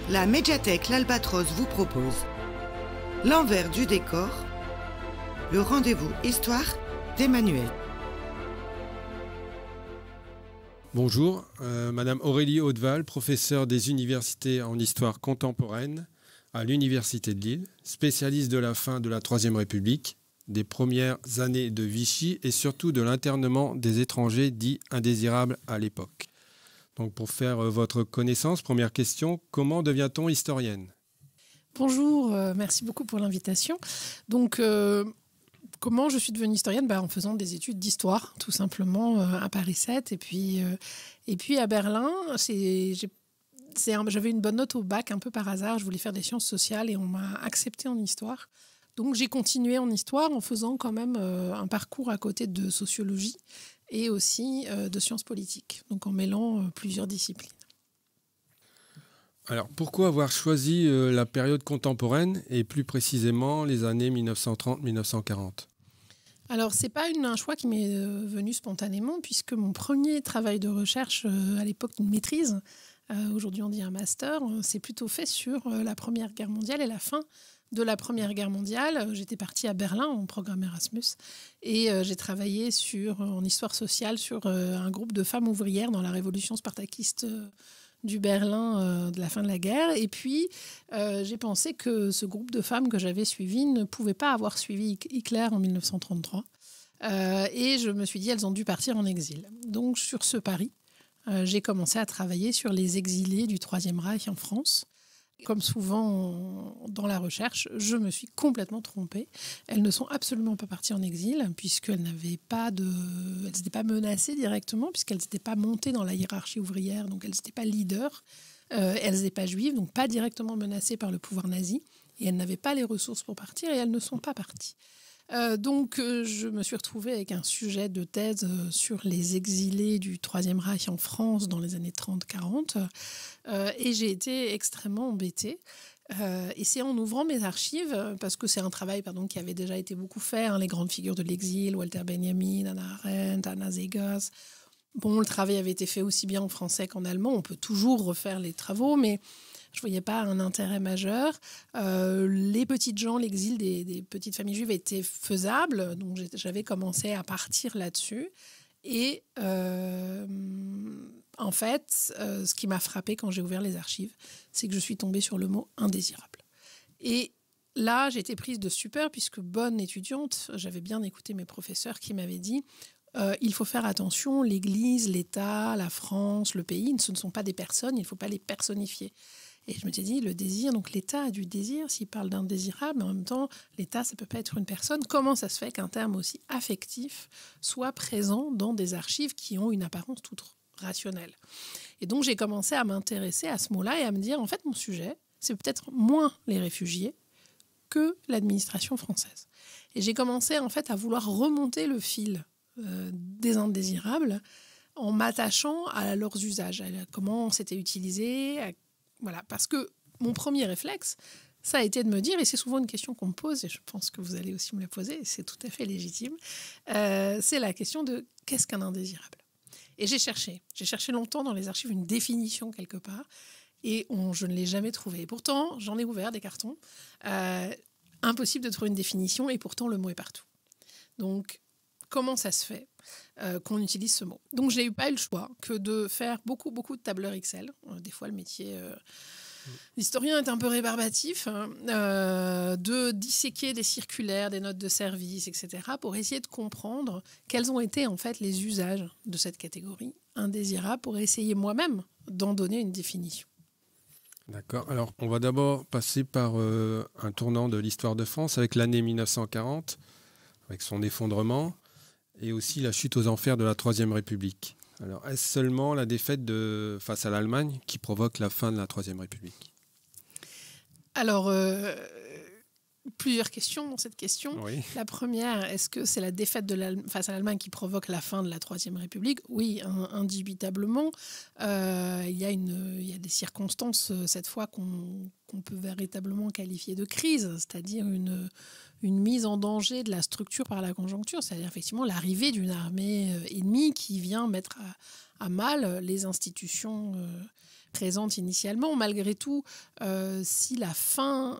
La médiathèque L'Albatros vous propose l'envers du décor, le rendez-vous histoire d'Emmanuel. Bonjour, Madame Aurélie Hauteval, professeure des universités en histoire contemporaine à l'Université de Lille, spécialiste de la fin de la Troisième République, des premières années de Vichy et surtout de l'internement des étrangers dits indésirables à l'époque. Donc pour faire votre connaissance, première question, comment devient-on historienne ? Bonjour, merci beaucoup pour l'invitation. Donc, comment je suis devenue historienne ? En faisant des études d'histoire, tout simplement, à Paris 7. Et puis à Berlin, j'avais une bonne note au bac, un peu par hasard. Je voulais faire des sciences sociales et on m'a acceptée en histoire. Donc, j'ai continué en histoire en faisant quand même un parcours à côté de sociologie et aussi de sciences politiques, donc en mêlant plusieurs disciplines. Alors, pourquoi avoir choisi la période contemporaine et plus précisément les années 1930-1940 ? Alors, ce n'est pas un choix qui m'est venu spontanément, puisque mon premier travail de recherche, à l'époque une maîtrise, aujourd'hui on dit un master, s'est plutôt fait sur la Première Guerre mondiale et la fin de la Première Guerre mondiale. J'étais partie à Berlin en programme Erasmus et j'ai travaillé en histoire sociale sur un groupe de femmes ouvrières dans la révolution spartakiste du Berlin de la fin de la guerre. Et puis, j'ai pensé que ce groupe de femmes que j'avais suivi ne pouvait pas avoir suivi Hitler en 1933. Et je me suis dit, elles ont dû partir en exil. Donc, sur ce pari, j'ai commencé à travailler sur les exilés du Troisième Reich en France. Comme souvent dans la recherche, je me suis complètement trompée. Elles ne sont absolument pas parties en exil, puisqu'elles n'étaient pas menacées directement, puisqu'elles n'étaient pas montées dans la hiérarchie ouvrière, donc elles n'étaient pas leaders. Elles n'étaient pas juives, donc pas directement menacées par le pouvoir nazi. Et elles n'avaient pas les ressources pour partir, et elles ne sont pas parties. Donc, je me suis retrouvée avec un sujet de thèse sur les exilés du Troisième Reich en France dans les années 30-40 et j'ai été extrêmement embêtée. Et c'est en ouvrant mes archives, parce que c'est un travail qui avait déjà été beaucoup fait, les grandes figures de l'exil, Walter Benjamin, Hannah Arendt, Anna Zegers. Bon, le travail avait été fait aussi bien en français qu'en allemand. On peut toujours refaire les travaux, mais je ne voyais pas un intérêt majeur. Les petites gens, l'exil des petites familles juives était faisable. Donc, j'avais commencé à partir là-dessus. Et en fait, ce qui m'a frappée quand j'ai ouvert les archives, c'est que je suis tombée sur le mot « indésirable ». Et là, j'ai été prise de stupeur, puisque bonne étudiante, j'avais bien écouté mes professeurs qui m'avaient dit il faut faire attention, l'Église, l'État, la France, le pays, ce ne sont pas des personnes, il ne faut pas les personnifier. Et je me suis dit, le désir, donc l'État a du désir, s'il parle d'indésirable, mais en même temps, l'État, ça ne peut pas être une personne. Comment ça se fait qu'un terme aussi affectif soit présent dans des archives qui ont une apparence toute rationnelle ? Et donc, j'ai commencé à m'intéresser à ce mot-là et à me dire, en fait, mon sujet, c'est peut-être moins les réfugiés que l'administration française. Et j'ai commencé, en fait, à vouloir remonter le fil des indésirables en m'attachant à leurs usages, à comment c'était utilisé, voilà, parce que mon premier réflexe, ça a été de me dire, et c'est souvent une question qu'on me pose, et je pense que vous allez aussi me la poser, et c'est tout à fait légitime, c'est la question de qu'est-ce qu'un indésirable ? Et j'ai cherché longtemps dans les archives une définition quelque part, et je ne l'ai jamais trouvée. Et pourtant, j'en ai ouvert des cartons, impossible de trouver une définition, et pourtant le mot est partout. Donc, comment ça se fait qu'on utilise ce mot ? Donc, je n'ai pas eu le choix que de faire beaucoup de tableurs Excel. Des fois, le métier d'historien est un peu rébarbatif, de disséquer des circulaires, des notes de service, etc., pour essayer de comprendre quels ont été en fait les usages de cette catégorie indésirable, pour essayer moi-même d'en donner une définition. D'accord. Alors, on va d'abord passer par un tournant de l'histoire de France avec l'année 1940, avec son effondrement, et aussi la chute aux enfers de la Troisième République. Alors, est-ce seulement la défaite face à l'Allemagne qui provoque la fin de la Troisième République ? Alors, plusieurs questions dans cette question. Oui. La première, est-ce que c'est la défaite face à l'Allemagne qui provoque la fin de la Troisième République ? Oui, indubitablement. Il y a des circonstances, cette fois, qu'on peut véritablement qualifier de crise, c'est-à-dire une mise en danger de la structure par la conjoncture, c'est-à-dire effectivement l'arrivée d'une armée ennemie qui vient mettre à mal les institutions présente initialement. Malgré tout, si la fin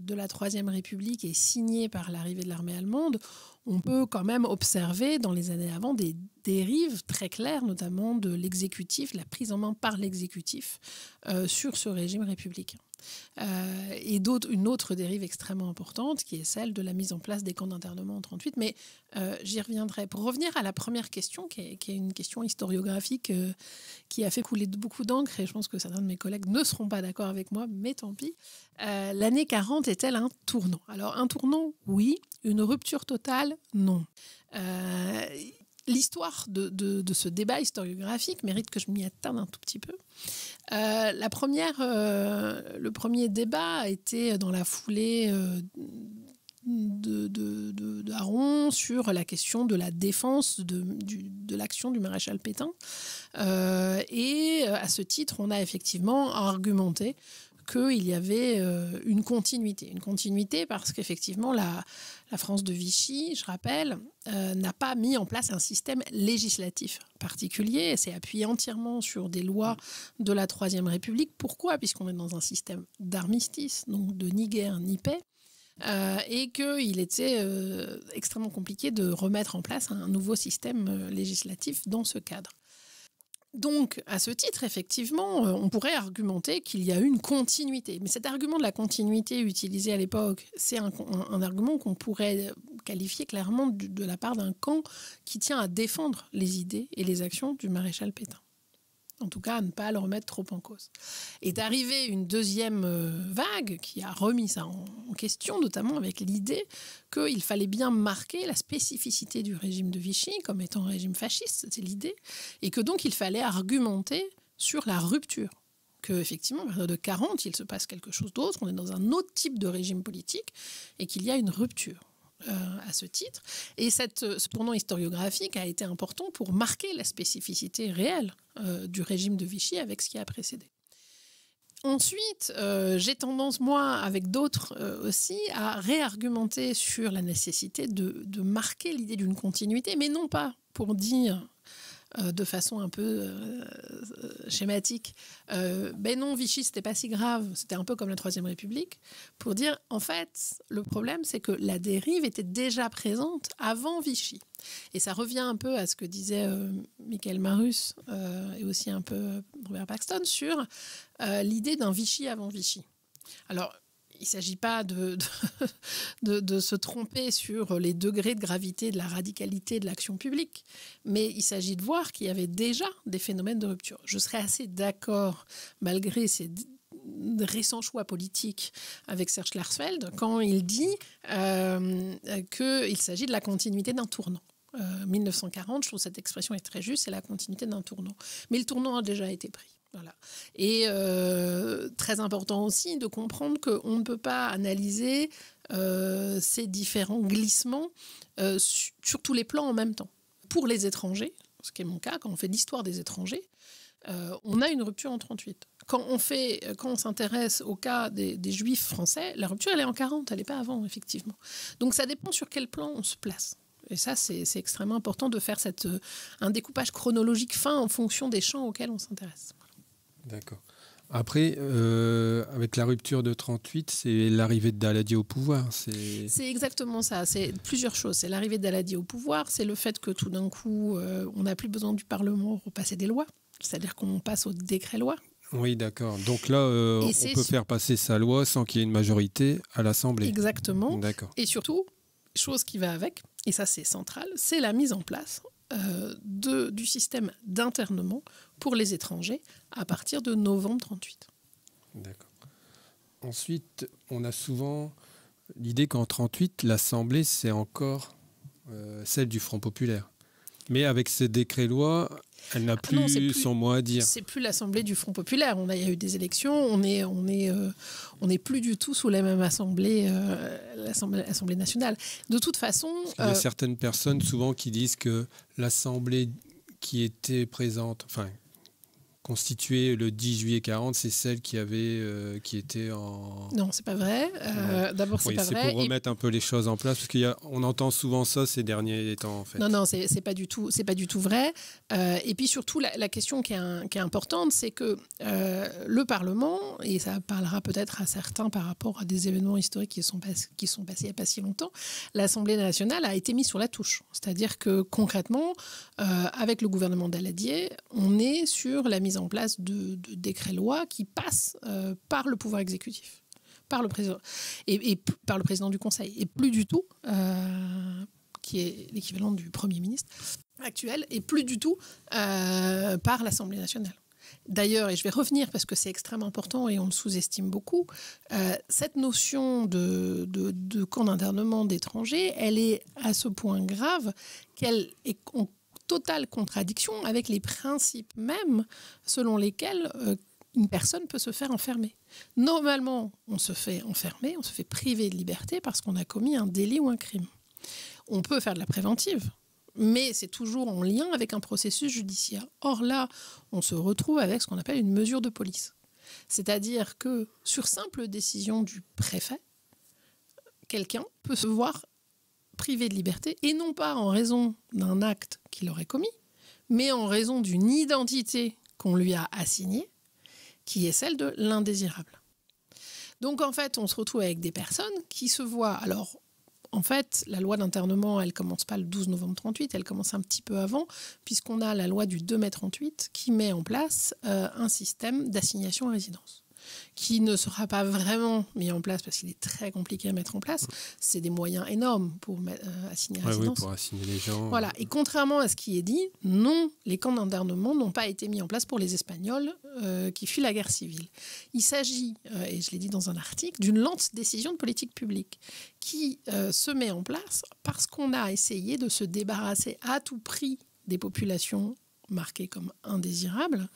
de la Troisième République est signée par l'arrivée de l'armée allemande, on peut quand même observer dans les années avant des dérives très claires, notamment de l'exécutif, la prise en main par l'exécutif sur ce régime républicain. Et une autre dérive extrêmement importante qui est celle de la mise en place des camps d'internement en 1938. Mais j'y reviendrai. Pour revenir à la première question, qui est une question historiographique qui a fait couler beaucoup d'encre, et je pense que certains de mes collègues ne seront pas d'accord avec moi, mais tant pis. L'année 40 est-elle un tournant? Alors un tournant, oui. Une rupture totale, non. L'histoire de ce débat historiographique mérite que je m'y attarde un tout petit peu. Le premier débat a été dans la foulée d'Aron sur la question de la défense de l'action du maréchal Pétain. Et à ce titre, on a effectivement argumenté qu'il y avait une continuité. Une continuité parce qu'effectivement, la France de Vichy, je rappelle, n'a pas mis en place un système législatif particulier. Elle s'est appuyée entièrement sur des lois de la Troisième République. Pourquoi? Puisqu'on est dans un système d'armistice, donc de ni guerre ni paix. Et qu'il était extrêmement compliqué de remettre en place un nouveau système législatif dans ce cadre. Donc, à ce titre, effectivement, on pourrait argumenter qu'il y a une continuité. Mais cet argument de la continuité utilisé à l'époque, c'est un argument qu'on pourrait qualifier clairement de la part d'un camp qui tient à défendre les idées et les actions du maréchal Pétain. En tout cas, à ne pas le remettre trop en cause. Est arrivée une deuxième vague qui a remis ça en question, notamment avec l'idée qu'il fallait bien marquer la spécificité du régime de Vichy comme étant un régime fasciste, c'est l'idée, et que donc il fallait argumenter sur la rupture. Qu'effectivement, à partir de 1940, il se passe quelque chose d'autre, on est dans un autre type de régime politique, et qu'il y a une rupture. À ce titre. Et ce tournant historiographique a été important pour marquer la spécificité réelle du régime de Vichy avec ce qui a précédé. Ensuite, j'ai tendance, moi, avec d'autres aussi, à réargumenter sur la nécessité de marquer l'idée d'une continuité, mais non pas pour dire de façon un peu schématique, ben non, Vichy, c'était pas si grave, c'était un peu comme la Troisième République, pour dire, en fait, le problème, c'est que la dérive était déjà présente avant Vichy. Et ça revient un peu à ce que disait Michael Marus et aussi un peu Robert Paxton sur l'idée d'un Vichy avant Vichy. Alors, il ne s'agit pas de se tromper sur les degrés de gravité de la radicalité de l'action publique, mais il s'agit de voir qu'il y avait déjà des phénomènes de rupture. Je serais assez d'accord, malgré ces récents choix politiques avec Serge Klarsfeld, quand il dit qu'il s'agit de la continuité d'un tournant. 1940, je trouve cette expression est très juste, c'est la continuité d'un tournant. Mais le tournant a déjà été pris. Voilà. Et très important aussi de comprendre qu'on ne peut pas analyser ces différents glissements sur tous les plans en même temps. Pour les étrangers, ce qui est mon cas, quand on fait l'histoire des étrangers, on a une rupture en 1938. Quand on s'intéresse au cas des Juifs français, la rupture elle est en 1940, elle n'est pas avant, effectivement. Donc ça dépend sur quel plan on se place. Et ça, c'est extrêmement important de faire un découpage chronologique fin en fonction des champs auxquels on s'intéresse. D'accord. Après, avec la rupture de 1938, c'est l'arrivée de Daladier au pouvoir. C'est exactement ça. C'est plusieurs choses. C'est l'arrivée de Daladier au pouvoir. C'est le fait que tout d'un coup, on n'a plus besoin du Parlement pour passer des lois. C'est-à-dire qu'on passe au décret-loi. Oui, d'accord. Donc là, on peut faire passer sa loi sans qu'il y ait une majorité à l'Assemblée. Exactement. D'accord. Et surtout, chose qui va avec, et ça c'est central, c'est la mise en place du système d'internement pour les étrangers à partir de novembre 1938. D'accord. Ensuite, on a souvent l'idée qu'en 1938, l'Assemblée, c'est encore celle du Front populaire. Mais avec ces décrets-lois, elle n'a plus son mot à dire. C'est plus l'Assemblée du Front populaire. Il y a eu des élections. On n'est plus du tout sous la même Assemblée, l'Assemblée nationale. De toute façon... Il y a certaines personnes souvent qui disent que l'Assemblée qui était présente, enfin, constituée le 10 juillet 40, c'est celle qui était en... Non, c'est pas vrai. D'abord, c'est pas vrai. C'est pour remettre un peu les choses en place, parce qu'on entend souvent ça ces derniers temps, en fait. Non, c'est pas du tout vrai. Et puis surtout, la question qui est importante, c'est que le Parlement, et ça parlera peut-être à certains par rapport à des événements historiques qui sont passés il n'y a pas si longtemps, l'Assemblée nationale a été mise sur la touche. C'est-à-dire que concrètement, avec le gouvernement Daladier, on est sur la mise en place de décrets-lois qui passent par le pouvoir exécutif, par le président et par le président du Conseil, et plus du tout, qui est l'équivalent du Premier ministre actuel, et plus du tout par l'Assemblée nationale. D'ailleurs, et je vais revenir parce que c'est extrêmement important et on le sous-estime beaucoup, cette notion de camp d'internement d'étrangers, elle est à ce point grave qu'elle est en totale contradiction avec les principes mêmes selon lesquels une personne peut se faire enfermer. Normalement, on se fait enfermer, on se fait priver de liberté parce qu'on a commis un délit ou un crime. On peut faire de la préventive, mais c'est toujours en lien avec un processus judiciaire. Or là, on se retrouve avec ce qu'on appelle une mesure de police. C'est-à-dire que sur simple décision du préfet, quelqu'un peut se voir privé de liberté, et non pas en raison d'un acte qu'il aurait commis, mais en raison d'une identité qu'on lui a assignée, qui est celle de l'indésirable. Donc en fait, on se retrouve avec des personnes qui se voient... Alors, en fait, la loi d'internement, elle ne commence pas le 12 novembre 1938, elle commence un petit peu avant, puisqu'on a la loi du 2 mai 1938 qui met en place un système d'assignation à résidence, qui ne sera pas vraiment mis en place parce qu'il est très compliqué à mettre en place. C'est des moyens énormes pour assigner à résidence. Oui, pour assigner les gens. Voilà. Et contrairement à ce qui est dit, non, les camps d'internement n'ont pas été mis en place pour les Espagnols qui fuient la guerre civile. Il s'agit, et je l'ai dit dans un article, d'une lente décision de politique publique qui se met en place parce qu'on a essayé de se débarrasser à tout prix des populations marquées comme indésirables,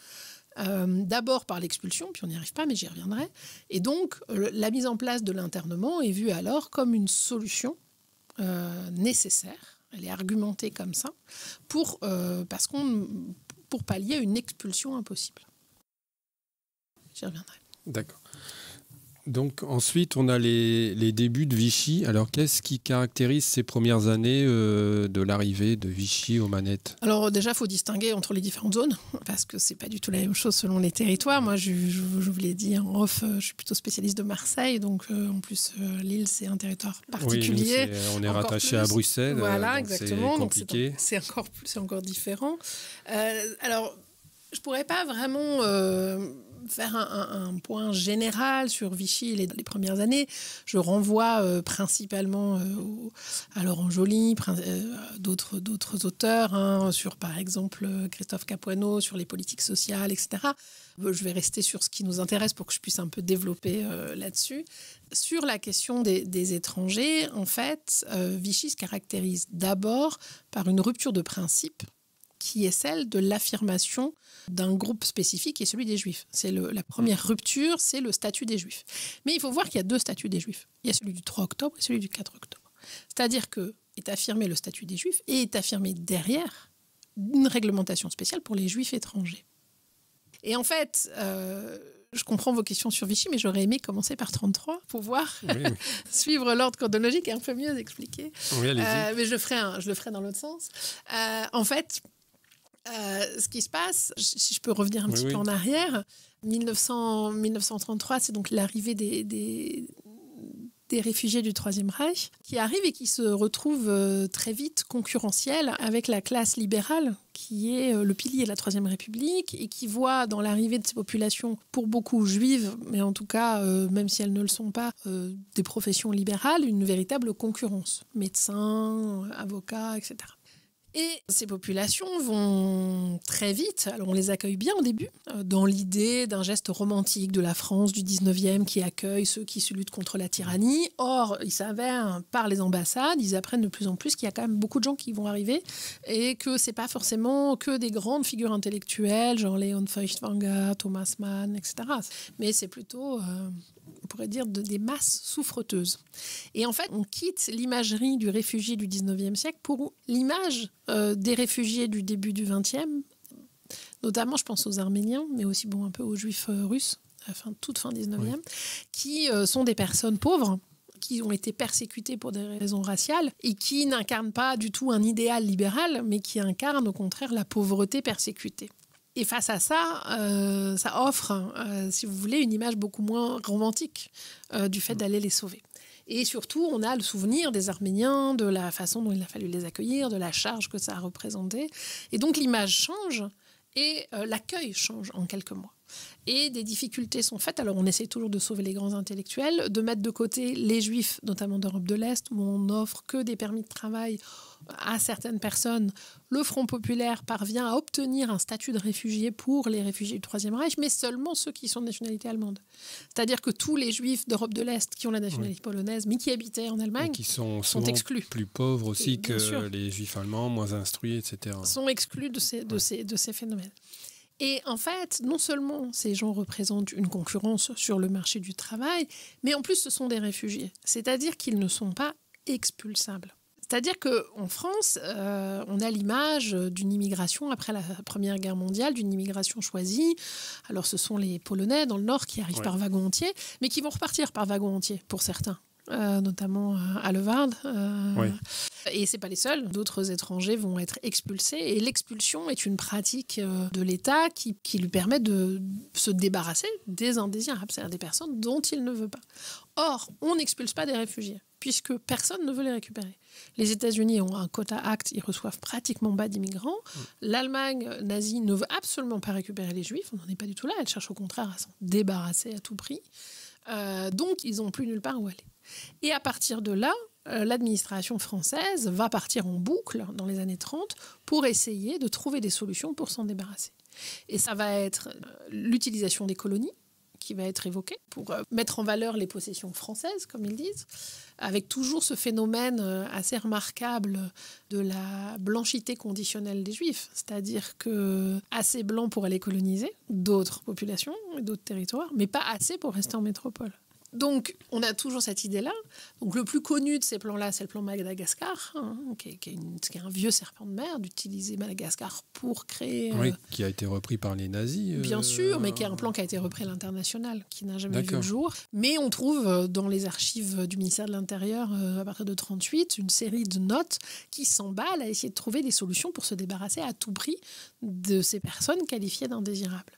d'abord par l'expulsion, puis on n'y arrive pas, mais j'y reviendrai. Et donc, la mise en place de l'internement est vue alors comme une solution nécessaire. Elle est argumentée comme ça pour pallier une expulsion impossible. J'y reviendrai. D'accord. Donc ensuite, on a les débuts de Vichy. Alors, qu'est-ce qui caractérise ces premières années de l'arrivée de Vichy aux manettes? Alors déjà, il faut distinguer entre les différentes zones, parce que c'est pas du tout la même chose selon les territoires. Moi, je vous l'ai dit en off, je suis plutôt spécialiste de Marseille, donc en plus, Lille, c'est un territoire particulier. Oui, on est rattaché à Bruxelles. Voilà, exactement. C'est compliqué. Donc c'est encore différent. Alors, je pourrais pas vraiment... faire un point général sur Vichy les premières années. Je renvoie principalement à Laurent Joly, d'autres auteurs, sur par exemple Christophe Capuano, sur les politiques sociales, etc. Je vais rester sur ce qui nous intéresse pour que je puisse un peu développer là-dessus. Sur la question des étrangers, en fait, Vichy se caractérise d'abord par une rupture de principe qui est celle de l'affirmation d'un groupe spécifique qui est celui des Juifs. La première rupture, c'est le statut des Juifs. Mais il faut voir qu'il y a deux statuts des Juifs. Il y a celui du 3 octobre et celui du 4 octobre. C'est-à-dire qu'est affirmé le statut des Juifs et est affirmé derrière une réglementation spéciale pour les Juifs étrangers. Et en fait... je comprends vos questions sur Vichy, mais j'aurais aimé commencer par 1933 pour pouvoir suivre l'ordre chronologique et un peu mieux expliquer. Oui, mais je le ferai dans l'autre sens. En fait, ce qui se passe, si je peux revenir un petit peu en arrière, 1933, c'est donc l'arrivée des réfugiés du Troisième Reich qui arrivent et qui se retrouvent très vite concurrentiels avec la classe libérale qui est le pilier de la Troisième République et qui voit dans l'arrivée de ces populations, pour beaucoup juives, mais en tout cas, même si elles ne le sont pas, des professions libérales, une véritable concurrence. Médecins, avocats, etc. Et ces populations vont très vite, alors on les accueille bien au début, dans l'idée d'un geste romantique de la France du 19e qui accueille ceux qui se luttent contre la tyrannie. Or, il s'avère, par les ambassades, ils apprennent de plus en plus qu'il y a quand même beaucoup de gens qui vont arriver et que c'est pas forcément que des grandes figures intellectuelles, genre Léon Feuchtwanger, Thomas Mann, etc. Mais c'est plutôt... on pourrait dire des masses souffreteuses. Et en fait, on quitte l'imagerie du réfugié du 19e siècle pour l'image des réfugiés du début du 20e, notamment je pense aux Arméniens, mais aussi un peu aux Juifs russes, toute fin 19e, qui sont des personnes pauvres, qui ont été persécutés pour des raisons raciales et qui n'incarnent pas du tout un idéal libéral, mais qui incarnent au contraire la pauvreté persécutée. Et face à ça, ça offre, si vous voulez, une image beaucoup moins romantique du fait d'aller les sauver. Et surtout, on a le souvenir des Arméniens, de la façon dont il a fallu les accueillir, de la charge que ça a représenté. Et donc l'image change et l'accueil change en quelques mois. Et des difficultés sont faites. Alors on essaie toujours de sauver les grands intellectuels, de mettre de côté les Juifs, notamment d'Europe de l'Est, où on n'offre que des permis de travail à certaines personnes. Le Front populaire parvient à obtenir un statut de réfugié pour les réfugiés du Troisième Reich, mais seulement ceux qui sont de nationalité allemande. C'est-à-dire que tous les Juifs d'Europe de l'Est qui ont la nationalité polonaise, mais qui habitaient en Allemagne, qui sont exclus. Plus pauvres aussi que les Juifs allemands, moins instruits, etc. Sont exclus de ces phénomènes. Et en fait, non seulement ces gens représentent une concurrence sur le marché du travail, mais en plus ce sont des réfugiés. C'est-à-dire qu'ils ne sont pas expulsables. C'est-à-dire qu'en France, on a l'image d'une immigration après la Première Guerre mondiale, d'une immigration choisie. Alors ce sont les Polonais dans le Nord qui arrivent par wagon entier, mais qui vont repartir par wagon entier pour certains. Notamment à Leeuwarden. Et ce n'est pas les seuls. D'autres étrangers vont être expulsés. Et l'expulsion est une pratique de l'État qui lui permet de se débarrasser des indésirables, c'est-à-dire des personnes dont il ne veut pas. Or, on n'expulse pas des réfugiés, puisque personne ne veut les récupérer. Les États-Unis ont un quota Act, ils reçoivent pratiquement pas d'immigrants. L'Allemagne nazie ne veut absolument pas récupérer les Juifs, on n'en est pas du tout là, elle cherche au contraire à s'en débarrasser à tout prix. Donc, ils n'ont plus nulle part où aller. Et à partir de là, l'administration française va partir en boucle dans les années 30 pour essayer de trouver des solutions pour s'en débarrasser. Et ça va être l'utilisation des colonies qui va être évoquée pour mettre en valeur les possessions françaises, comme ils disent, avec toujours ce phénomène assez remarquable de la blanchité conditionnelle des Juifs, c'est-à-dire que assez blancs pour aller coloniser d'autres populations et d'autres territoires, mais pas assez pour rester en métropole. Donc, on a toujours cette idée-là. Donc, le plus connu de ces plans-là, c'est le plan Madagascar, qui est un vieux serpent de mer, d'utiliser Madagascar pour créer... Oui, qui a été repris par les nazis. Bien sûr, mais qui est un plan qui a été repris à l'international, qui n'a jamais vu le jour. Mais on trouve dans les archives du ministère de l'Intérieur, à partir de 1938, une série de notes qui s'emballent à essayer de trouver des solutions pour se débarrasser à tout prix de ces personnes qualifiées d'indésirables.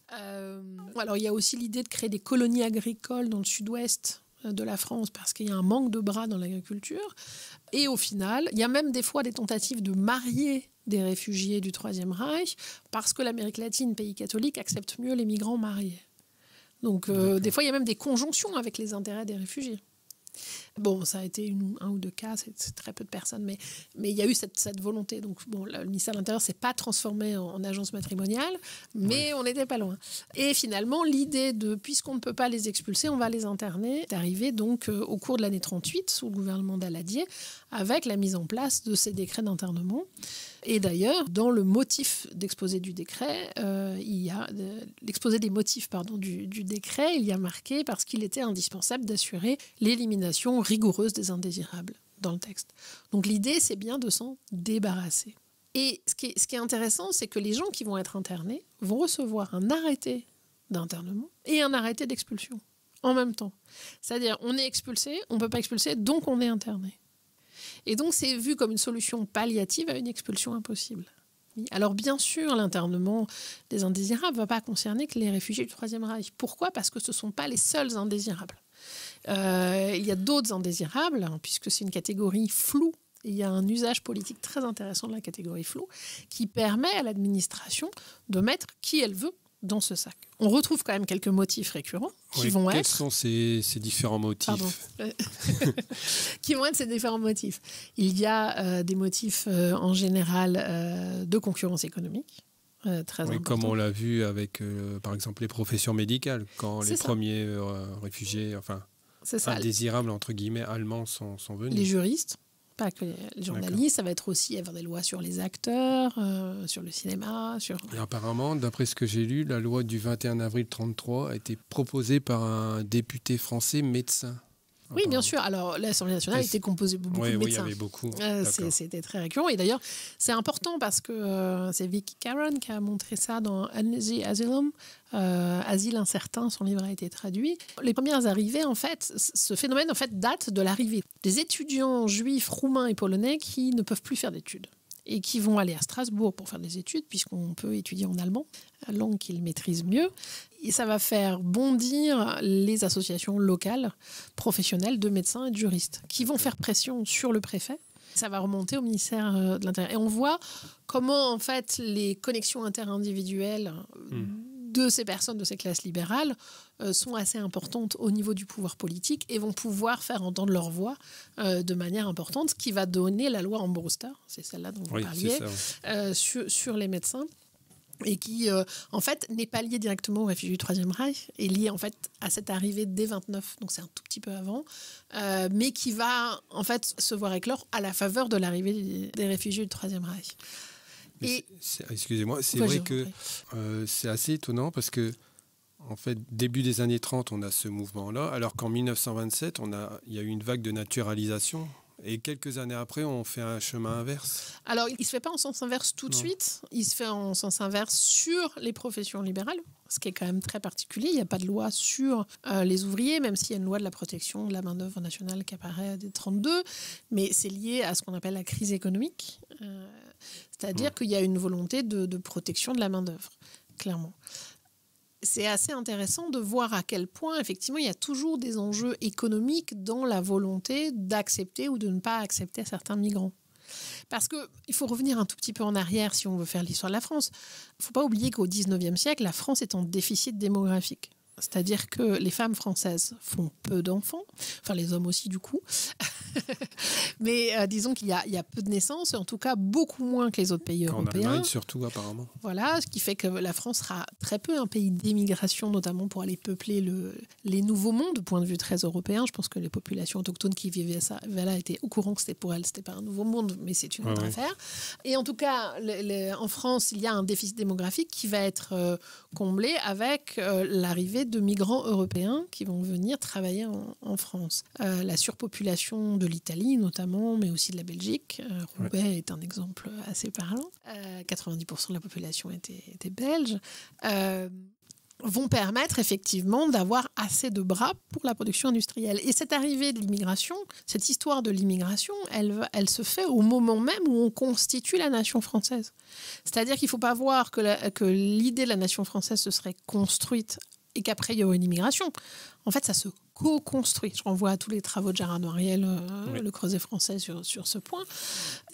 Alors, il y a aussi l'idée de créer des colonies agricoles dans le sud-ouest de la France parce qu'il y a un manque de bras dans l'agriculture. Et au final, il y a même des fois des tentatives de marier des réfugiés du Troisième Reich parce que l'Amérique latine, pays catholique, accepte mieux les migrants mariés. Donc, des fois, il y a même des conjonctions avec les intérêts des réfugiés. Bon, ça a été un ou deux cas, c'est très peu de personnes, mais il y a eu cette volonté. Donc, bon, le ministère de l'Intérieur ne s'est pas transformé en agence matrimoniale, mais on n'était pas loin. Et finalement, l'idée de, puisqu'on ne peut pas les expulser, on va les interner, est arrivée donc au cours de l'année 38, sous le gouvernement Daladier, avec la mise en place de ces décrets d'internement. Et d'ailleurs, dans le motif d'exposé du décret, il y a l'exposé des motifs du décret, il y a marqué parce qu'il était indispensable d'assurer l'élimination rigoureuse des indésirables dans le texte. Donc l'idée, c'est bien de s'en débarrasser. Et ce qui est intéressant, c'est que les gens qui vont être internés vont recevoir un arrêté d'internement et un arrêté d'expulsion en même temps. C'est-à-dire, on est expulsé, on ne peut pas expulser, donc on est interné. Et donc, c'est vu comme une solution palliative à une expulsion impossible. Alors, bien sûr, l'internement des indésirables ne va pas concerner que les réfugiés du Troisième Reich. Pourquoi ? Parce que ce ne sont pas les seuls indésirables. Il y a d'autres indésirables, puisque c'est une catégorie floue. Il y a un usage politique très intéressant de la catégorie floue qui permet à l'administration de mettre qui elle veut dans ce sac. On retrouve quand même quelques motifs récurrents qui vont être... Quels sont ces différents motifs ? Qui vont être ces différents motifs. Il y a des motifs en général de concurrence économique. Très important. Comme on l'a vu avec, par exemple, les professions médicales, quand les premiers réfugiés, indésirables, entre guillemets, allemands sont venus. Les juristes, pas que les journalistes, ça va être aussi avoir des lois sur les acteurs, sur le cinéma. Et apparemment, d'après ce que j'ai lu, la loi du 21 avril 1933 a été proposée par un député français médecin. Oui, bien sûr. Alors, l'Assemblée nationale était composée de beaucoup de médecins. Oui, il y avait beaucoup. C'était très récurrent. Et d'ailleurs, c'est important parce que c'est Vicky Caron qui a montré ça dans Uneasy Asylum, Asile incertain, son livre a été traduit. Les premières arrivées, en fait, ce phénomène en fait, date de l'arrivée des étudiants juifs, roumains et polonais qui ne peuvent plus faire d'études et qui vont aller à Strasbourg pour faire des études, puisqu'on peut étudier en allemand, la langue qu'ils maîtrisent mieux. Et ça va faire bondir les associations locales, professionnelles de médecins et de juristes, qui vont faire pression sur le préfet. Ça va remonter au ministère de l'Intérieur. Et on voit comment, en fait, les connexions interindividuelles de ces personnes, de ces classes libérales, sont assez importantes au niveau du pouvoir politique et vont pouvoir faire entendre leur voix de manière importante, ce qui va donner la loi Armbruster, c'est celle-là dont vous parliez, sur les médecins, et qui, en fait, n'est pas liée directement aux réfugiés du Troisième Reich, est liée, en fait, à cette arrivée dès 29, donc c'est un tout petit peu avant, mais qui va, en fait, se voir éclore à la faveur de l'arrivée des réfugiés du Troisième Reich. Excusez-moi, c'est vrai que c'est assez étonnant parce que, en fait, début des années 30, on a ce mouvement-là, alors qu'en 1927, il y a eu une vague de naturalisation. Et quelques années après, on fait un chemin inverse. Alors, il ne se fait pas en sens inverse tout de suite. Il se fait en sens inverse sur les professions libérales, ce qui est quand même très particulier. Il n'y a pas de loi sur les ouvriers, même s'il y a une loi de la protection de la main-d'œuvre nationale qui apparaît dès 1932. Mais c'est lié à ce qu'on appelle la crise économique. C'est-à-dire qu'il y a une volonté de protection de la main-d'œuvre, clairement. C'est assez intéressant de voir à quel point, effectivement, il y a toujours des enjeux économiques dans la volonté d'accepter ou de ne pas accepter certains migrants. Parce qu'il faut revenir un tout petit peu en arrière si on veut faire l'histoire de la France. Il ne faut pas oublier qu'au XIXe siècle, la France est en déficit démographique. C'est-à-dire que les femmes françaises font peu d'enfants, enfin les hommes aussi du coup, mais disons qu'il y a peu de naissances, en tout cas beaucoup moins que les autres pays européens. En Allemagne surtout apparemment. Voilà, ce qui fait que la France sera très peu un pays d'émigration, notamment pour aller peupler les nouveaux mondes, du point de vue très européen. Je pense que les populations autochtones qui vivaient là étaient au courant que c'était pour elles, c'était pas un nouveau monde, mais c'est une autre affaire. Et en tout cas, en France, il y a un déficit démographique qui va être comblé avec l'arrivée de migrants européens qui vont venir travailler en France. La surpopulation de l'Italie notamment, mais aussi de la Belgique. Roubaix est un exemple assez parlant. 90% de la population était belge. Vont permettre effectivement d'avoir assez de bras pour la production industrielle. Et cette arrivée de l'immigration, cette histoire de l'immigration, elle se fait au moment même où on constitue la nation française. C'est-à-dire qu'il ne faut pas voir que l'idée de la nation française se serait construite et qu'après il y aurait une immigration. En fait, ça se co-construit. Je renvoie à tous les travaux de Gérard Noiriel, le Creuset français sur ce point.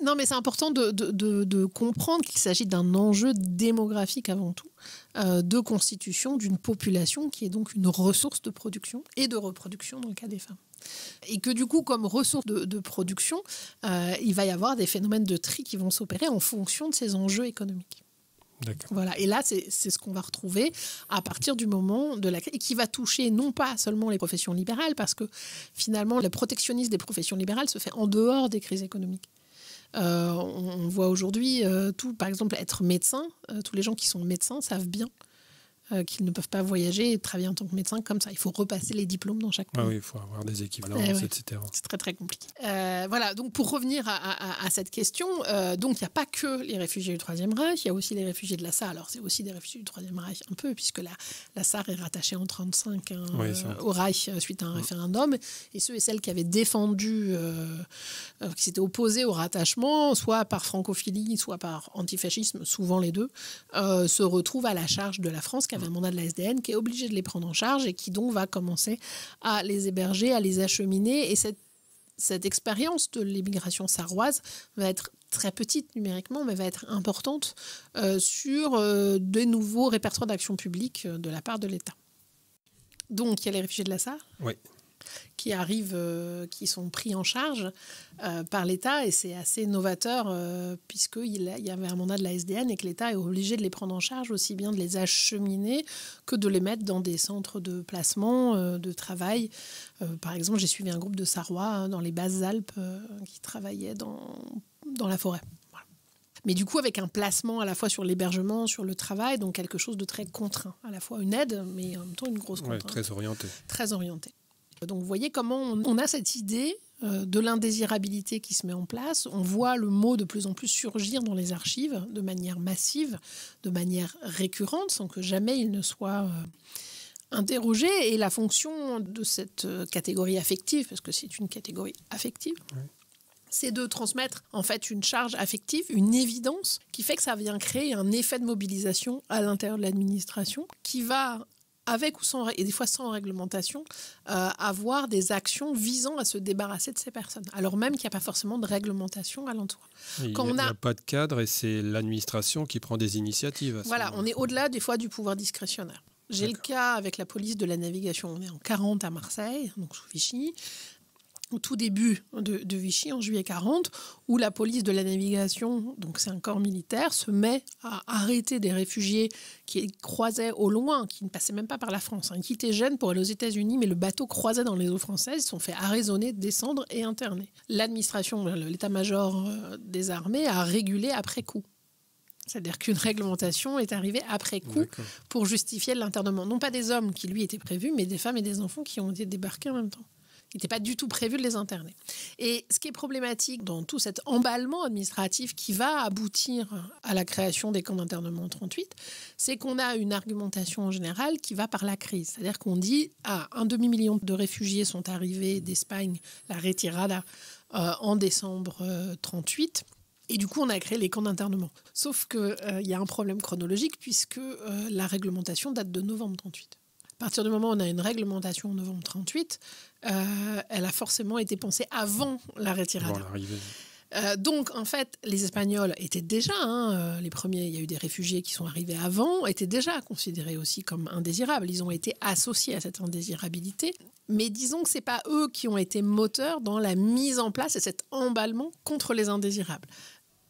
Non, mais c'est important de comprendre qu'il s'agit d'un enjeu démographique avant tout, de constitution d'une population qui est donc une ressource de production et de reproduction dans le cas des femmes. Et que du coup, comme ressource de production, il va y avoir des phénomènes de tri qui vont s'opérer en fonction de ces enjeux économiques. D'accord. Voilà. Et là, c'est ce qu'on va retrouver à partir du moment de la crise, et qui va toucher non pas seulement les professions libérales, parce que finalement, le protectionnisme des professions libérales se fait en dehors des crises économiques. On voit aujourd'hui, par exemple, être médecin, tous les gens qui sont médecins savent bien qu'ils ne peuvent pas voyager et travailler en tant que médecin comme ça. Il faut repasser les diplômes dans chaque pays. Ah oui, il faut avoir des équivalences, etc. C'est très, très compliqué. Voilà, donc pour revenir à cette question, donc il n'y a pas que les réfugiés du Troisième Reich, il y a aussi les réfugiés de la SAR. Alors, c'est aussi des réfugiés du Troisième Reich, un peu, puisque la SAR est rattachée en 1935 au Reich suite à un référendum. Et ceux et celles qui avaient défendu, qui s'étaient opposés au rattachement, soit par francophilie, soit par antifascisme, souvent les deux, se retrouvent à la charge de la France, qui avait un mandat de la SDN, qui est obligé de les prendre en charge et qui donc va commencer à les héberger, à les acheminer. Et cette expérience de l'immigration sarroise va être très petite numériquement, mais va être importante sur de nouveaux répertoires d'action publique de la part de l'État. Donc, il y a les réfugiés de la SAR qui arrivent, qui sont pris en charge par l'État, et c'est assez novateur puisqu'il y avait un mandat de la SDN et que l'État est obligé de les prendre en charge, aussi bien de les acheminer que de les mettre dans des centres de placement, de travail. Par exemple, j'ai suivi un groupe de Sarrois dans les Basses-Alpes qui travaillaient dans la forêt. Voilà. Mais du coup, avec un placement à la fois sur l'hébergement, sur le travail, donc quelque chose de très contraint. À la fois une aide, mais en même temps une grosse contrainte. Très orienté. Très orienté. Donc vous voyez comment on a cette idée de l'indésirabilité qui se met en place. On voit le mot de plus en plus surgir dans les archives de manière massive, de manière récurrente, sans que jamais il ne soit interrogé. Et la fonction de cette catégorie affective, parce que c'est une catégorie affective, c'est de transmettre en fait une charge affective, une évidence, qui fait que ça vient créer un effet de mobilisation à l'intérieur de l'administration qui va, avec ou sans, et des fois sans réglementation, avoir des actions visant à se débarrasser de ces personnes, alors même qu'il n'y a pas forcément de réglementation alentour. Il n'y a pas de cadre et c'est l'administration qui prend des initiatives. Voilà, on est au-delà des fois du pouvoir discrétionnaire. J'ai le cas avec la police de la navigation. On est en 40 à Marseille, donc sous Vichy, au tout début de Vichy, en juillet 40, où la police de la navigation, donc c'est un corps militaire, se met à arrêter des réfugiés qui croisaient au loin, qui ne passaient même pas par la France, qui étaient jeunes pour aller aux États-Unis, mais le bateau croisait dans les eaux françaises, ils se sont fait arraisonner, descendre et interner. L'administration, l'état-major des armées a régulé après coup. C'est-à-dire qu'une réglementation est arrivée après coup pour justifier l'internement. Non pas des hommes qui, lui, étaient prévus, mais des femmes et des enfants qui ont été débarqués en même temps. Il n'était pas du tout prévu de les interner. Et ce qui est problématique dans tout cet emballement administratif qui va aboutir à la création des camps d'internement en 1938, c'est qu'on a une argumentation en général qui va par la crise. C'est-à-dire qu'on dit un demi-million de réfugiés sont arrivés d'Espagne, la retirada, en décembre 1938. Et du coup, on a créé les camps d'internement. Sauf qu'il y a un problème chronologique puisque la réglementation date de novembre 1938. À partir du moment où on a une réglementation en novembre 1938, elle a forcément été pensée avant la retirada. Donc, en fait, les Espagnols étaient déjà, les premiers, il y a eu des réfugiés qui sont arrivés avant, étaient déjà considérés aussi comme indésirables. Ils ont été associés à cette indésirabilité. Mais disons que ce n'est pas eux qui ont été moteurs dans la mise en place et cet emballement contre les indésirables.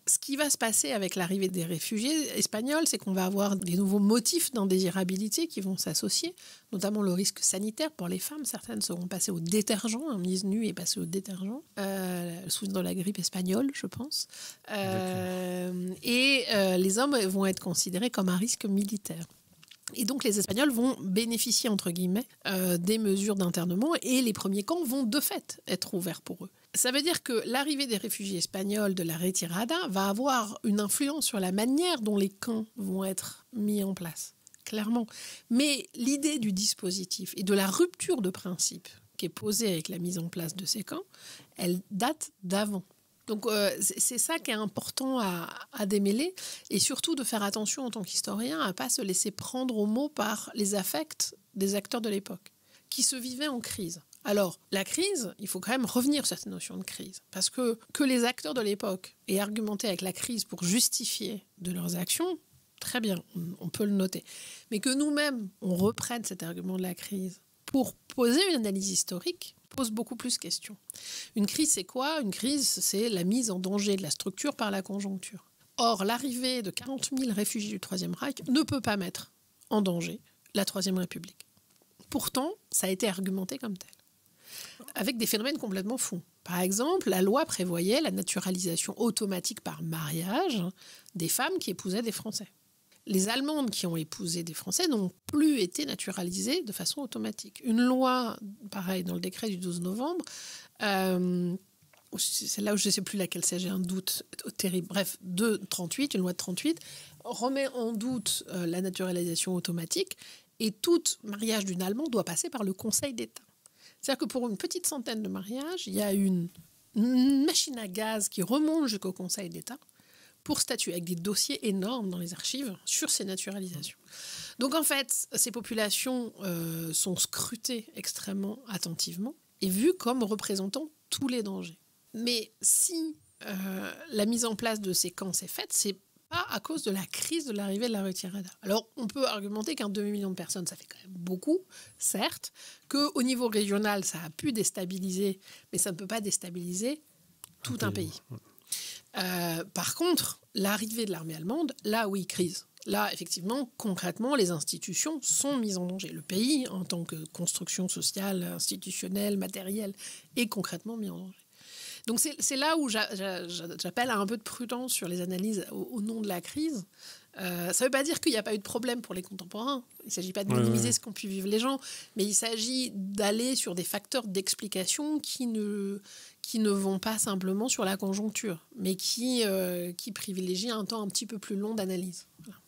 Ce qui va se passer avec l'arrivée des réfugiés espagnols, c'est qu'on va avoir des nouveaux motifs d'indésirabilité qui vont s'associer, notamment le risque sanitaire pour les femmes. Certaines seront passées au détergent, mise nue est passée au détergent, sous dans la grippe espagnole, je pense. Et les hommes vont être considérés comme un risque militaire. Et donc les Espagnols vont bénéficier, entre guillemets, des mesures d'internement et les premiers camps vont de fait être ouverts pour eux. Ça veut dire que l'arrivée des réfugiés espagnols de la retirada va avoir une influence sur la manière dont les camps vont être mis en place, clairement. Mais l'idée du dispositif et de la rupture de principe qui est posée avec la mise en place de ces camps, elle date d'avant. Donc c'est ça qui est important à démêler et surtout de faire attention en tant qu'historien à ne pas se laisser prendre au mot par les affects des acteurs de l'époque qui se vivaient en crise. Alors, la crise, il faut quand même revenir sur cette notion de crise parce que les acteurs de l'époque aient argumenté avec la crise pour justifier de leurs actions, très bien, on peut le noter. Mais que nous-mêmes, on reprenne cet argument de la crise pour poser une analyse historique, pose beaucoup plus de questions. Une crise, c'est quoi ? Une crise, c'est la mise en danger de la structure par la conjoncture. Or, l'arrivée de 40 000 réfugiés du Troisième Reich ne peut pas mettre en danger la Troisième République. Pourtant, ça a été argumenté comme tel, avec des phénomènes complètement fous. Par exemple, la loi prévoyait la naturalisation automatique par mariage des femmes qui épousaient des Français. Les Allemandes qui ont épousé des Français n'ont plus été naturalisées de façon automatique. Une loi, pareil, dans le décret du 12 novembre, c'est là où je ne sais plus laquelle c'est, j'ai un doute terrible. Bref, de 38, une loi de 38, remet en doute la naturalisation automatique et tout mariage d'une Allemande doit passer par le Conseil d'État. C'est-à-dire que pour une petite centaine de mariages, il y a une machine à gaz qui remonte jusqu'au Conseil d'État pour statuer avec des dossiers énormes dans les archives sur ces naturalisations. Donc en fait, ces populations sont scrutées extrêmement attentivement et vues comme représentant tous les dangers. Mais si la mise en place de ces camps s'est faite, c'est pas à cause de la crise de l'arrivée de la retirada. Alors, on peut argumenter qu'un demi-million de personnes, ça fait quand même beaucoup, certes, qu'au niveau régional, ça a pu déstabiliser, mais ça ne peut pas déstabiliser tout un pays. Par contre, l'arrivée de l'armée allemande, là, oui, crise. Là, effectivement, concrètement, les institutions sont mises en danger. Le pays, en tant que construction sociale, institutionnelle, matérielle, est concrètement mis en danger. Donc c'est là où j'appelle à un peu de prudence sur les analyses au nom de la crise, Ça ne veut pas dire qu'il n'y a pas eu de problème pour les contemporains. Il ne s'agit pas de minimiser ce qu'ont pu vivre les gens, mais il s'agit d'aller sur des facteurs d'explication qui ne vont pas simplement sur la conjoncture, mais qui privilégient un temps un petit peu plus long d'analyse. Voilà.